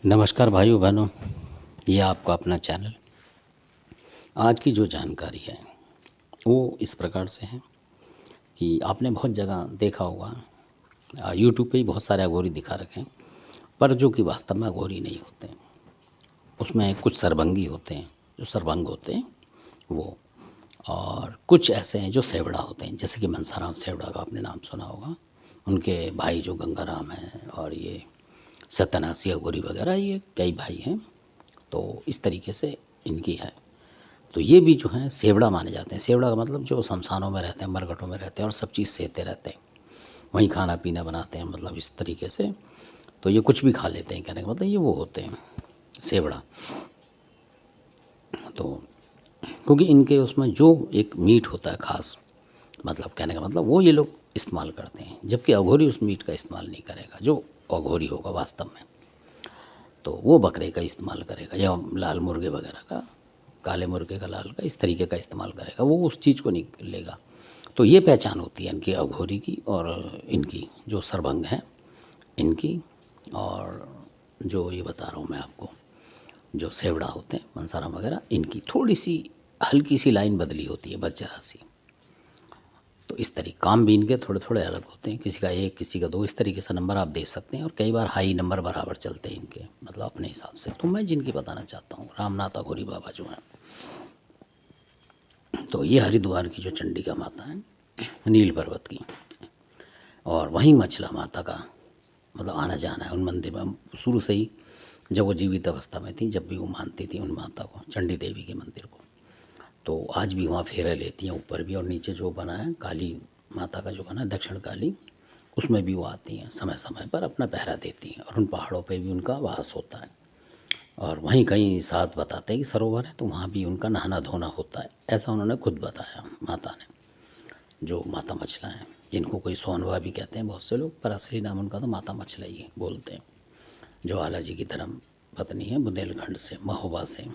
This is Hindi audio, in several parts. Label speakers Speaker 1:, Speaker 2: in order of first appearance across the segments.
Speaker 1: नमस्कार भाइयों बहनों, ये आपका अपना चैनल। आज की जो जानकारी है वो इस प्रकार से है कि आपने बहुत जगह देखा होगा, यूट्यूब पे ही बहुत सारे अघोरी दिखा रखे हैं, पर जो कि वास्तव में अघोरी नहीं होते हैं। उसमें कुछ सरभंगी होते हैं, जो सरभंग होते हैं वो, और कुछ ऐसे हैं जो सेवड़ा होते हैं, जैसे कि मनसाराम सेवड़ा का आपने नाम सुना होगा। उनके भाई जो गंगाराम हैं और ये सत्यानाशी अघोरी वगैरह, ये कई भाई हैं। तो इस तरीके से इनकी है। तो ये भी जो हैं सेवड़ा माने जाते हैं। सेवड़ा का मतलब जो शमशानों में रहते हैं, मरघटों में रहते हैं और सब चीज़ सहते रहते हैं, वहीं खाना पीना बनाते हैं, मतलब इस तरीके से। तो ये कुछ भी खा लेते हैं, कहने का मतलब ये वो होते हैं सेवड़ा। तो क्योंकि इनके उसमें जो एक मीट होता है ख़ास, मतलब कहने का मतलब वो ये लोग इस्तेमाल करते हैं, जबकि अघोरी उस मीट का इस्तेमाल नहीं करेगा। जो अघोरी होगा वास्तव में, तो वो बकरे का इस्तेमाल करेगा या लाल मुर्गे वगैरह का, काले मुर्गे का, लाल का, इस तरीके का इस्तेमाल करेगा। वो उस चीज़ को नहीं लेगा। तो ये पहचान होती है इनकी अघोरी की और इनकी जो सरभंग हैं इनकी। और जो ये बता रहा हूँ मैं आपको, जो सेवड़ा होते हैं मनसाराम वगैरह, इनकी थोड़ी सी हल्की सी लाइन बदली होती है, बस जरा सी। तो इस तरीके काम भी इनके थोड़े थोड़े अलग होते हैं, किसी का 1 किसी का 2, इस तरीके से नंबर आप दे सकते हैं। और कई बार हाई नंबर बराबर चलते हैं इनके, मतलब अपने हिसाब से। तो मैं जिनकी बताना चाहता हूँ, रामनाथ अघोरी बाबा जो हैं, तो ये हरिद्वार की जो चंडिका माता है, नील पर्वत की, और वहीं मछला माता का मतलब आना जाना है उन मंदिर में शुरू से ही। जब वो जीवित अवस्था में थी, जब भी वो मानती थी उन माता को, चंडी देवी के मंदिर को, तो आज भी वहाँ फेरे लेती हैं, ऊपर भी। और नीचे जो बना है काली माता का जो बना है, दक्षिण काली, उसमें भी वो आती हैं समय समय पर, अपना पहरा देती हैं। और उन पहाड़ों पे भी उनका वास होता है। और वहीं कहीं साथ बताते हैं कि सरोवर है, तो वहाँ भी उनका नहाना धोना होता है, ऐसा उन्होंने खुद बताया माता ने। जो माता मछला हैं, जिनको कोई सोनवा भी कहते हैं बहुत से लोग, पर असली नाम उनका तो माता मछला ही बोलते हैं। जो आला जी की धर्म पत्नी है, बुंदेलखंड से, महोबा से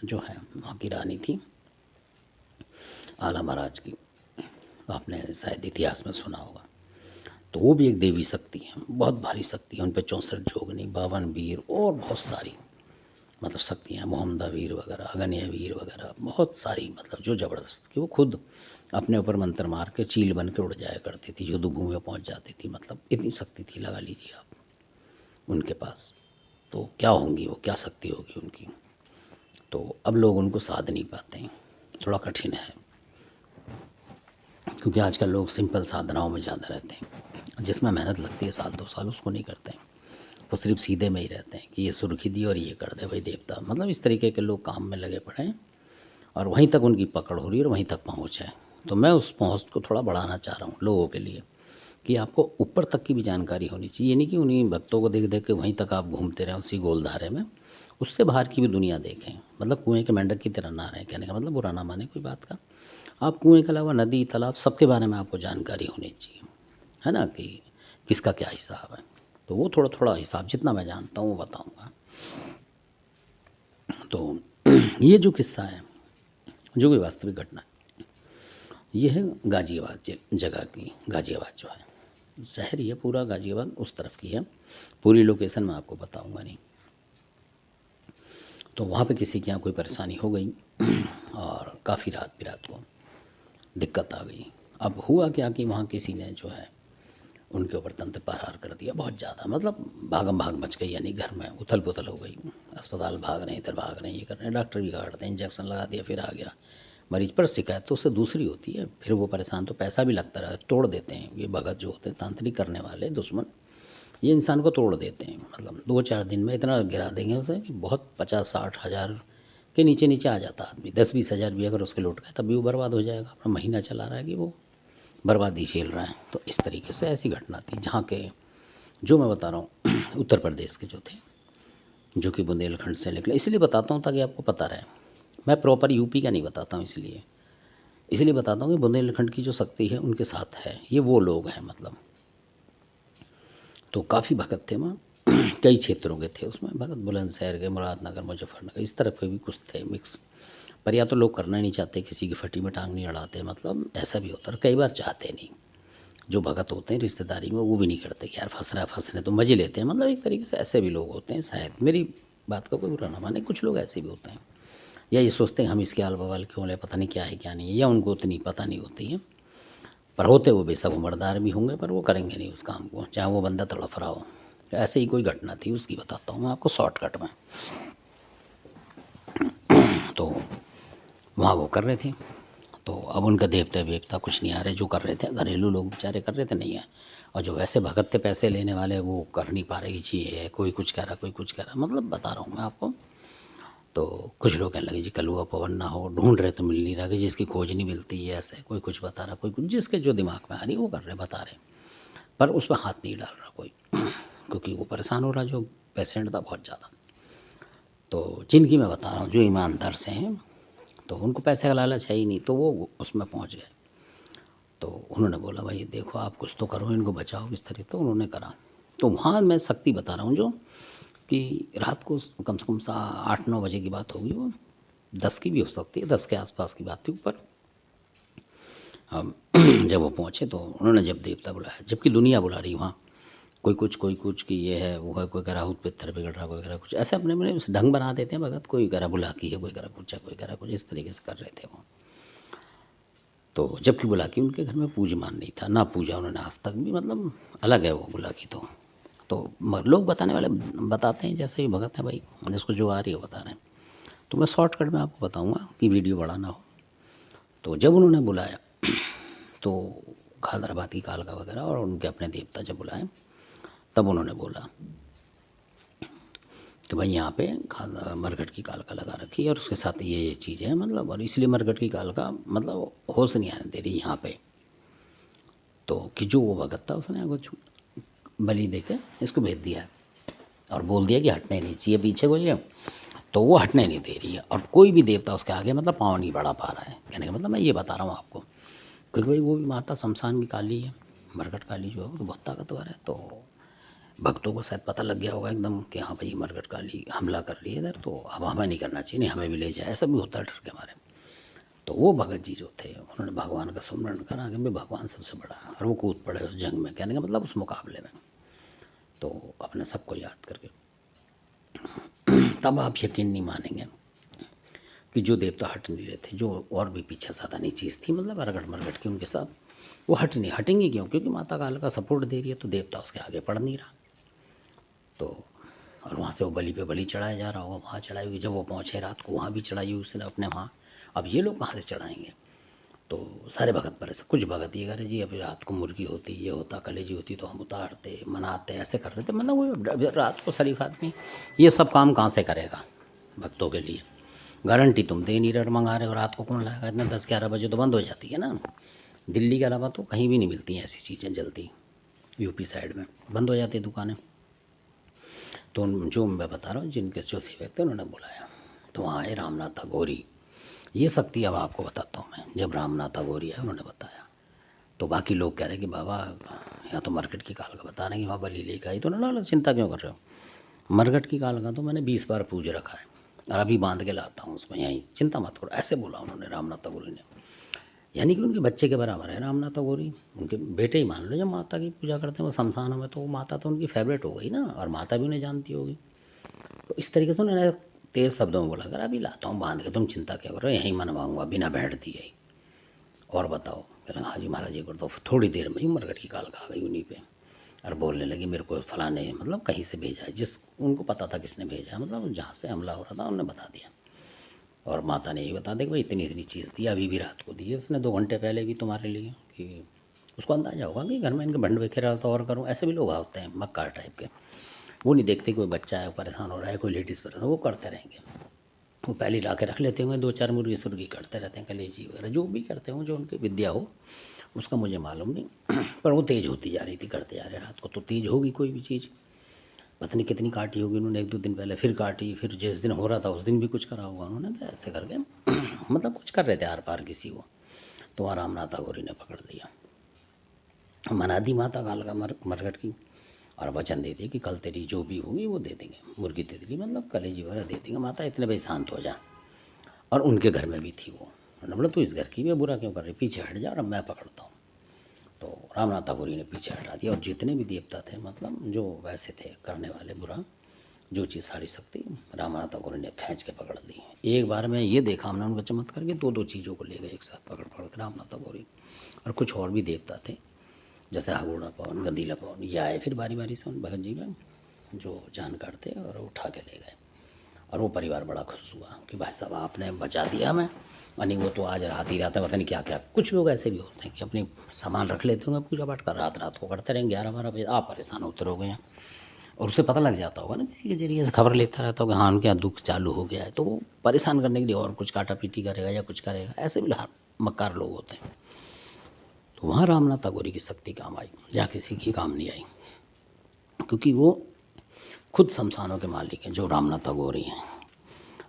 Speaker 1: जो है, वहाँ की रानी थी आला महाराज की। तो आपने शायद इतिहास में सुना होगा। तो वो भी एक देवी शक्ति है, बहुत भारी शक्ति है। उन पर 64 जोगनी, 52 वीर और बहुत सारी मतलब शक्तियाँ, मोहम्मदा वीर वगैरह, अगन्य वीर वगैरह, बहुत सारी, मतलब जो ज़बरदस्त कि वो खुद अपने ऊपर मंत्र मार के चील बन के उड़ जाया करती थी, युद्ध भूमि में पहुँच जाती थी। मतलब इतनी शक्ति थी, लगा लीजिए आप उनके पास। तो क्या होंगी वो, क्या शक्ति होगी उनकी। तो अब लोग उनको साध नहीं पाते हैं, थोड़ा कठिन है, क्योंकि आजकल लोग सिंपल साधनाओं में ज़्यादा रहते हैं, जिसमें मेहनत लगती है 1-2 साल, उसको नहीं करते हैं। वो सिर्फ सीधे में ही रहते हैं कि ये सुर्खी दी और ये कर दे भाई देवता, मतलब इस तरीके के लोग काम में लगे पड़े हैं। और वहीं तक उनकी पकड़ हो रही है और वहीं तक पहुँच है। तो मैं उस पहुँच को थोड़ा बढ़ाना चाह रहा हूँ लोगों के लिए, कि आपको ऊपर तक की भी जानकारी होनी चाहिए। ये नहीं कि उन्हीं भक्तों को देख देख के वहीं तक आप घूमते रहें उसी गोलधारे में। उससे बाहर की भी दुनिया देखें, मतलब कुएं के मेंढक की तरह ना रहें। कहने का मतलब बुरा ना माने कोई बात का। आप कुएं के अलावा नदी तालाब सबके बारे में आपको जानकारी होनी चाहिए, है ना, कि किसका क्या हिसाब है। तो वो थोड़ा थोड़ा हिसाब जितना मैं जानता हूँ वो बताऊँगा। तो ये जो किस्सा है, जो भी वास्तविक घटना है, ये है गाज़ियाबाद जगह की। गाज़ियाबाद जो है शहर ही है पूरा, गाज़ियाबाद उस तरफ की है। पूरी लोकेशन मैं आपको बताऊंगा नहीं। तो वहाँ पे किसी के यहाँ कोई परेशानी हो गई और काफ़ी रात बिरात को दिक्कत आ गई। अब हुआ क्या कि वहाँ किसी ने जो है उनके ऊपर तंत्र प्रहार कर दिया बहुत ज़्यादा, मतलब भागम भाग मच गई, यानी घर में उथल पुथल हो गई। अस्पताल भाग रहे हैं, इधर भाग रहे हैं, ये कर रहे हैं, डॉक्टर भी काटते हैं, इंजेक्शन लगा दिया, फिर आ गया मरीज। पर शिकायत तो उससे दूसरी होती है, फिर वो परेशान, तो पैसा भी लगता रहा, तोड़ देते हैं ये भगत जो होते हैं, तांत्रिक करने वाले दुश्मन, ये इंसान को तोड़ देते हैं। मतलब 2-4 दिन में इतना गिरा देंगे उसे कि बहुत 50-60 हज़ार के नीचे नीचे आ जाता आदमी। 10-20 हज़ार भी अगर उसके लौट गए तब भी वो बर्बाद हो जाएगा। अपना महीना चला रहा है कि वो बर्बादी झेल रहा है। तो इस तरीके से ऐसी घटना थी जहाँ के, जो मैं बता रहा हूँ उत्तर प्रदेश के जो थे, जो कि बुंदेलखंड से निकले। इसलिए बताता हूँ ताकि आपको पता रहे। मैं प्रॉपर यूपी का नहीं बताता हूँ, इसलिए बताता हूँ कि बुंदेलखंड की जो शक्ति है उनके साथ है। ये वो लोग हैं मतलब। तो काफ़ी भगत थे वहाँ कई क्षेत्रों के थे उसमें भगत, बुलंदशहर के, मुरादनगर, मुजफ्फरनगर, इस तरफ के भी कुछ थे मिक्स। पर या तो लोग करना नहीं चाहते, किसी की फटी में टांग नहीं अड़ाते, मतलब ऐसा भी होता है। कई बार चाहते नहीं, जो भगत होते हैं रिश्तेदारी में वो भी नहीं करते कि यार फंस रहा है, फंसने तो मज़े लेते हैं। मतलब एक तरीके से ऐसे भी लोग होते हैं, शायद मेरी बात का कोई बुरा ना माने, कुछ लोग ऐसे भी होते हैं, या ये सोचते हैं हम इसके आल बवाल क्यों ले, पता नहीं क्या है क्या नहीं है, या उनको उतनी पता नहीं होती है। पर होते वो बेशक उम्रदार भी होंगे, पर वो करेंगे नहीं उस काम को, चाहे वो बंदा तड़फ रहा हो। तो ऐसे ही कोई घटना थी, उसकी बताता हूँ मैं आपको शॉर्टकट में। तो वहाँ वो कर रहे थे, तो अब उनका देवता वेवता कुछ नहीं आ रहे, जो कर रहे थे घरेलू लोग बेचारे कर रहे थे नहीं है, और जो वैसे भगत थे पैसे लेने वाले वो कर नहीं पा रहे कि जी ये है, कोई कुछ कह रहा, कोई कुछ कह रहा, मतलब बता रहा हूँ मैं आपको। तो कुछ लोग कहने लगे जी कलुआ पवन ना हो, ढूंढ रहे तो मिल नहीं रहा, कि जिसकी खोज नहीं मिलती है ऐसे, कोई कुछ बता रहा, कोई कुछ, जिसके जो दिमाग में आ रही वो कर रहे बता रहे, पर उस पर हाथ नहीं डाल रहा कोई क्योंकि वो परेशान हो रहा जो पेशेंट था बहुत ज़्यादा। तो जिनकी मैं बता रहा हूँ जो ईमानदार से हैं, तो उनको पैसे का लालच है ही नहीं, तो वो उसमें पहुँच गए। तो उन्होंने बोला भाई देखो आप कुछ तो करो, इनको बचाओ किस तरह, तो उन्होंने करा। तो वहाँ मैं शक्ति बता रहा हूँ जो कि रात को कम से कम 8-9 बजे की बात होगी, वो 10 की भी हो सकती है, 10 के आसपास की बात थी ऊपर। हम जब वो पहुँचे तो उन्होंने जब देवता बुलाया, जबकि दुनिया बुला रही वहाँ, कोई कुछ कि ये है वो है, कोई कह रहा भूत पित्तर बिगड़ रहा, कोई कह रहा कुछ, ऐसे अपने अपने उस ढंग बना देते हैं भगत, कोई कह रहा बुला की है, कोई कह रहा कुछ है, कोई कह रहा कुछ, इस तरीके से कर रहे थे वो। तो जबकि बुलाकी उनके घर में पूजमान नहीं था, ना पूजा उन्होंने आज तक भी, मतलब अलग है वो बुलाकी। तो लोग बताने वाले बताते हैं जैसे भी भगत हैं भाई, जिसको जो आ रही है बता रहे हैं। तो मैं शॉर्टकट में आपको बताऊंगा कि वीडियो बड़ा ना हो। तो जब उन्होंने बुलाया तो हैदराबाद की कालका वगैरह और उनके अपने देवता जब बुलाए, तब उन्होंने बोला कि भाई यहाँ पे मरघट की कालका लगा रखी है और उसके साथ ये चीज़ें हैं, मतलब, और इसलिए मरघट की कालका मतलब होश नहीं आने दे रही यहाँ पे। तो कि जो वो भगत था उसने कुछ बलि दे के इसको भेज दिया और बोल दिया कि हटने नहीं चाहिए पीछे को ये, तो वो हटने नहीं दे रही है, और कोई भी देवता उसके आगे मतलब पाँव नहीं बढ़ा पा रहा है। कहने का मतलब मैं ये बता रहा हूँ आपको, क्योंकि भाई वो भी माता शमशान की काली है, मरघट काली जो है वो तो बहुत ताकतवर है। तो भक्तों को शायद पता लग गया होगा एकदम कि हाँ भाई मरघट काली हमला कर रही है इधर, तो अब हमें नहीं करना चाहिए, नहीं हमें भी ले जाए, ऐसा भी होता है डर के मारे। तो वो भगत जी जो थे उन्होंने भगवान का सुमरण करा कि भाई भगवान सबसे बड़ा है, और वो कूद पड़े उस जंग में, कहने का मतलब उस मुकाबले में, तो अपने सबको याद करके। तब आप यकीन नहीं मानेंगे कि जो देवता हट नहीं रहे थे, जो और भी पीछे साधानी चीज़ थी, मतलब अरगड़ मरगड़ की उनके साथ, वो हटेंगे क्यों? क्योंकि माता काल का सपोर्ट दे रही है, तो देवता उसके आगे पड़ नहीं रहा। तो और वहाँ से वो बलि पे बलि चढ़ाया जा रहा होगा, वहाँ चढ़ाई हुई, जब वो पहुँचे रात को वहाँ भी चढ़ाई हुई उसने अपने वहाँ। अब ये लोग कहाँ से चढ़ाएंगे? तो सारे भगत परेशान, कुछ भगत ये कह रहे जी अभी रात को मुर्गी होती, ये होता, कलेजी होती तो हम उतारते मनाते, ऐसे कर रहे थे। मतलब वो रात को शरीफ आदमी ये सब काम कहाँ से करेगा भक्तों के लिए? गारंटी तुम दे नहीं रहे, मंगा रहे हो, रात को कौन लाएगा इतना? 10-11 बजे तो बंद हो जाती है ना। दिल्ली के अलावा तो कहीं भी नहीं मिलती हैं ऐसी चीज़ें जल्दी, यूपी साइड में बंद हो जाती है दुकानें। तो जो मैं बता रहा हूँ जिनके जो सेवक थे उन्होंने बुलाया, तो वहाँ आए रामनाथ अघोरी। ये शक्ति अब आपको बताता हूँ मैं। जब रामनाथ अघोरी आए उन्होंने बताया, तो बाकी लोग कह रहे हैं कि बाबा यहाँ तो मरघट की काल का बता रहे हैं कि वहाँ बलि लेकर आई, तो उन्होंने चिंता क्यों कर रहे हो? मरघट की काल का तो मैंने 20 बार पूज रखा है और अभी बांध के लाता हूँ उसमें, यहीं चिंता मत करो, ऐसे बोला उन्होंने रामनाथ अघोरी ने। यानी कि उनके बच्चे के बराबर है रामनाथ अघोरी, उनके बेटे ही मान लो। जब माता की पूजा करते हैं वो शमशान में, तो वो माता तो उनकी फेवरेट हो गई ना, और माता भी उन्हें जानती होगी। तो इस तरीके से उन्होंने तेज़ शब्दों में बोला, कर अभी लाता हूँ बांध के, तुम चिंता क्या करो, यहीं मनवाऊँगा बिना बैठ दिए ही। और बताओ? कह हाँ जी महाराज ये कर दो। थोड़ी देर में ही मरघट की काल आ गई उन्हीं पे, और बोलने लगी मेरे को फलाने मतलब कहीं से भेजा है, जिस उनको पता था किसने भेजा है, मतलब जहाँ से हमला हो रहा था उन्होंने बता दिया। और माता ने यही बता दिया कि भाई इतनी इतनी चीज़ दी, अभी भी रात को दी है उसने 2 घंटे पहले भी तुम्हारे लिए, कि उसको अंदाजा होगा कि घर में इनके भंड बिखेरा तो और करूँ। ऐसे भी लोग होते हैं मक्कार टाइप के, वो नहीं देखते कोई बच्चा है परेशान हो रहा है, कोई लेडीज़ परेशान, वो करते रहेंगे। वो पहले ही ला के रख लेते होंगे, 2-4 मुर्गी सुर्गी करते रहते हैं, कलेजी वगैरह जो भी करते हों, जो उनकी विद्या हो, उसका मुझे मालूम नहीं। पर वो तेज़ होती जा रही थी, करते जा रहे। रात को तो तेज़ होगी कोई भी चीज़, पता नहीं कितनी काटी होगी उन्होंने, 1-2 दिन पहले फिर काटी, फिर जिस दिन हो रहा था उस दिन भी कुछ करा होगा उन्होंने, तो ऐसे करके मतलब कुछ कर रहे थे आर पार किसी को। तो वहाँ रामनाथ अघोरी ने पकड़ लिया, मना दी माता काल का मरघट की, और वचन दे दिए कि कल तेरी जो भी होगी वो दे देंगे, मुर्गी दे देंगे, मतलब कलेजी वगैरह दे देंगे, माता इतने भाई शांत हो जा। और उनके घर में भी थी वो, उन्होंने बोला तू इस घर की भी बुरा क्यों कर रही, पीछे हट जा और अब मैं पकड़ता हूँ। तो रामनाथ अघोरी ने पीछे हटा दिया और जितने भी देवता थे मतलब जो वैसे थे करने वाले बुरा, जो चीज़ सारी शक्ति रामनाथ अघोरी ने खींच के पकड़ ली। एक बार में ये देखा हमने उनका चमत्कार के दो चीज़ों को ले गए एक साथ पकड़ पकड़ के रामनाथ अघोरी। और कुछ और भी देवता थे जैसे हागोड़ा पवन, गंदीला पवन, ये आए फिर बारी बारी से उन भगत जी में जो जानकार थे और उठा के ले गए। और वो परिवार बड़ा खुश हुआ कि भाई साहब आपने बचा दिया हमें, यानी वो तो आज रात ही रात है, पता नहीं क्या क्या। कुछ लोग ऐसे भी होते हैं कि अपने सामान रख लेते होंगे पूजा पाठ कर, रात रात को करते रहेंगे 11-12 बजे, आप परेशान होते रहोगे यहाँ। और उसे पता लग जाता होगा ना, किसी के जरिए से खबर लेता रहता होगा हाँ उनके यहाँ दुख चालू हो गया है, तो वो परेशान करने के लिए और कुछ काटा पीटी करेगा या कुछ करेगा। ऐसे भी मक्कार लोग होते हैं। तो वहाँ रामनाथ अघोरी की शक्ति काम आई जहाँ किसी की काम नहीं आई, क्योंकि वो खुद शमशानों के मालिक हैं। जो रामनाथ अघोरी हैं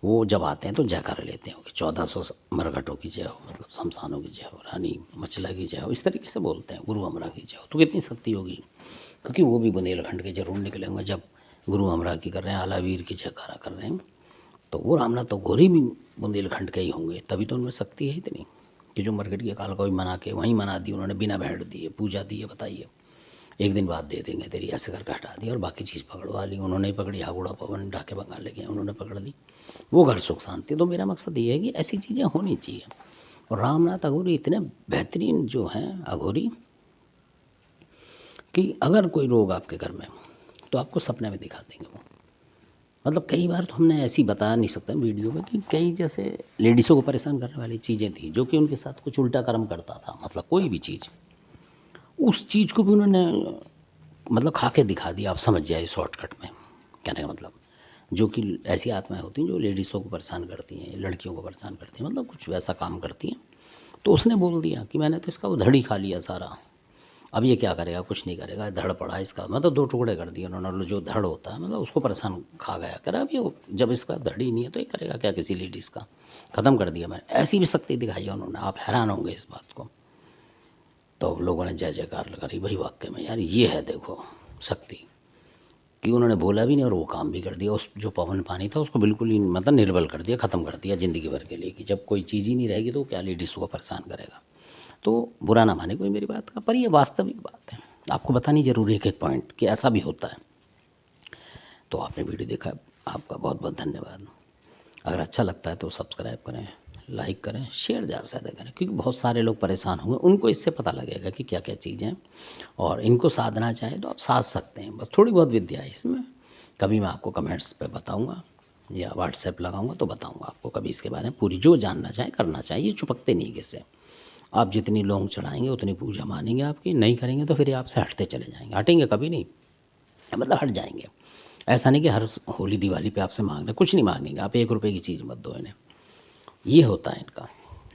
Speaker 1: वो जब आते हैं तो जयकारा लेते हैं कि 1400 मरघटों की जय हो, मतलब शमशानों की जय हो, रानी मचला की जय हो, इस तरीके से बोलते हैं, गुरु अमरा की जय हो। तो कितनी शक्ति होगी, क्योंकि वो भी बुंदेलखंड के जरूर निकले होंगे। जब गुरु अमरा की कर रहे हैं, आलावीर की जयकारा कर रहे हैं, तो वो रामनाथ अघोरी भी बुंदेलखंड के ही होंगे। तभी तो उनमें शक्ति है इतनी कि जो मरघट की काल को भी मना के वहीं मना दी उन्होंने, बिना भेंट दिए पूजा दी है। बताइए, एक दिन बाद दे देंगे तेरी, ऐसे करके हटा दी और बाकी चीज़ पकड़वा ली उन्होंने ही पकड़ी। हागुड़ा पवन ढाके बंगाल ले गए, उन्होंने पकड़ ली, वो घर सुख शांति। तो मेरा मकसद ये है कि ऐसी चीज़ें होनी चाहिए। और रामनाथ अघोरी इतने बेहतरीन जो हैं अघोरी कि अगर कोई रोग आपके घर में तो आपको सपने में दिखा देंगे वो। मतलब कई बार तो हमने ऐसी बता नहीं सकता वीडियो में कि कई जैसे लेडीज़ों को परेशान करने वाली चीज़ें थी जो कि उनके साथ कुछ उल्टा कर्म करता था, मतलब कोई भी चीज़, उस चीज़ को भी उन्होंने मतलब खा के दिखा दिया। आप समझ जाइए शॉर्टकट में कहने का मतलब। जो कि ऐसी आत्माएं होती हैं जो लेडीज़ों को परेशान करती हैं, लड़कियों को परेशान करती हैं, मतलब कुछ वैसा काम करती हैं। तो उसने बोल दिया कि मैंने तो इसका उधड़ ही खा लिया सारा, अब ये क्या करेगा, कुछ नहीं करेगा, धड़ पड़ा इसका, मतलब 2 टुकड़े कर दिए उन्होंने। जो धड़ होता है मतलब उसको परेशान खा गया, कह रहा अब ये जब इसका धड़ ही नहीं है तो ये करेगा क्या किसी लेडीज़ का, ख़त्म कर दिया मैंने। ऐसी भी शक्ति दिखाई है उन्होंने, आप हैरान होंगे इस बात को। तो लोगों ने जय जयकार लगाई। भाई वाकई में यार ये है देखो शक्ति, कि उन्होंने बोला भी नहीं और वो काम भी कर दिया। उस जो पवन पानी था उसको बिल्कुल ही मतलब निर्बल कर दिया, ख़त्म कर दिया ज़िंदगी भर के लिए, कि जब कोई चीज़ ही नहीं रहेगी तो क्या लेडीज़ को परेशान करेगा। तो बुरा ना माने कोई मेरी बात का, पर ये वास्तविक बात है, आपको बतानी ज़रूरी है एक पॉइंट कि ऐसा भी होता है। तो आपने वीडियो देखा, आपका बहुत बहुत धन्यवाद। अगर अच्छा लगता है तो सब्सक्राइब करें, लाइक करें, शेयर ज़्यादा से ज़्यादा करें, क्योंकि बहुत सारे लोग परेशान होंगे, उनको इससे पता लगेगा कि क्या क्या चीज़ें हैं। और इनको साधना चाहे तो आप साध सकते हैं, बस थोड़ी बहुत विद्या है इसमें। कभी मैं आपको कमेंट्स पे बताऊंगा या व्हाट्सएप लगाऊंगा तो बताऊंगा आपको कभी इसके बारे में पूरी, जो जानना चाहे करना चाहिए। चुपकते नहीं किससे, आप जितनी लौंग चढ़ाएंगे उतनी पूजा मानेंगे आपकी, नहीं करेंगे तो फिर ये आपसे हटते चले जाएंगे, हटेंगे कभी नहीं, मतलब हट जाएंगे। ऐसा नहीं कि हर होली दिवाली पे आपसे मांग रहे, कुछ नहीं मांगेंगे आप, 1 रुपये की चीज़ मत दो इन्हें। ये होता है इनका,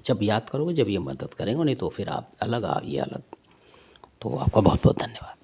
Speaker 1: जब याद करोगे जब ये मदद करेंगे, नहीं तो फिर आप अलग, ये अलग। तो आपका बहुत बहुत धन्यवाद।